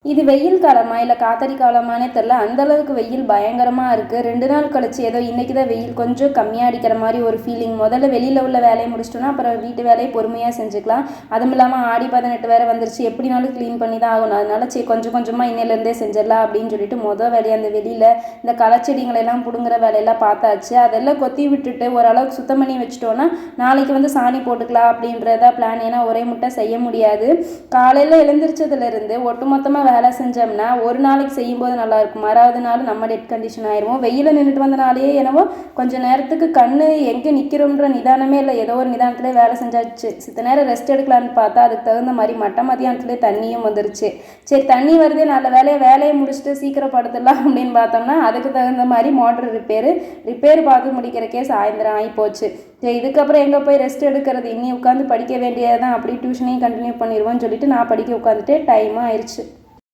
இது வெயில் காலமா இல்லை காத்தடி காலமானே தெரில, அந்தளவுக்கு வெயில் பயங்கரமாக இருக்குது. 2 நாள் கழிச்சு ஏதோ இன்றைக்கி தான் வெயில் கொஞ்சம் கம்மியாக அடிக்கிற மாதிரி ஒரு ஃபீலிங். முதல்ல வெளியில் உள்ள வேலையை முடிச்சிட்டோன்னா அப்புறம் வீட்டு வேலையை பொறுமையாக செஞ்சுக்கலாம். அதுவும் இல்லாமல் ஆடி 18 வேறு வந்துருச்சு, எப்படினாலும் க்ளீன் பண்ணி தான் ஆகணும். அதனால சரி கொஞ்சம் கொஞ்சமாக இன்னிலேருந்தே செஞ்சிடலாம் அப்படின்னு சொல்லிட்டு வேலையை அந்த வெளியில் இந்த களைச்செடிங்களெல்லாம் பிடுங்குற வேலையெல்லாம் பார்த்தாச்சு. அதெல்லாம் கொத்தி விட்டுட்டு ஓரளவுக்கு சுத்தம் பண்ணி வச்சிட்டோன்னா நாளைக்கு சாணி போட்டுக்கலாம் அப்படின்றதா பிளான். ஏன்னா ஒரே முட்டை செய்ய முடியாது. காலையில் எழுந்திரிச்சதுலேருந்து ஒட்டுமொத்தமாக வேலை செஞ்சோம்னா ஒரு நாளைக்கு செய்யும்போது நல்லாயிருக்கும், மறாவது நாள் நம்ம டெட் கண்டிஷன் ஆயிடுவோம். வெயிலில் நின்றுட்டு வந்தனாலேயே என்னவோ கொஞ்சம் நேரத்துக்கு கண் எங்கே நிற்கிறோன்ற நிதானமே இல்லை, ஏதோ ஒரு நிதானத்துலேயே வேலை செஞ்சாச்சு. சித்த நேரம் ரெஸ்ட் எடுக்கலான்னு பார்த்தா அதுக்கு தகுந்த மாதிரி மதியானத்துலேயே தண்ணியும் வந்துருச்சு. சரி தண்ணி வருதே நல்ல வேலையை முடிச்சுட்டு சீக்கிரம் படுத்துடலாம் அப்படின்னு பார்த்தோம்னா அதுக்கு தகுந்த மாதிரி மோட்டர் ரிப்பேர் பார்த்து முடிக்கிறக்கே சாயந்தரம் ஆகி போச்சு. சரி இதுக்கப்புறம் எங்கே போய் ரெஸ்ட் எடுக்கிறது, இன்னி உட்காந்து படிக்க வேண்டியதான். அப்படி டியூஷனையும் கண்டினியூ பண்ணிடுவோன்னு சொல்லிட்டு நான் படிக்க உட்காந்துட்டு டைமும் ஆயிடுச்சு.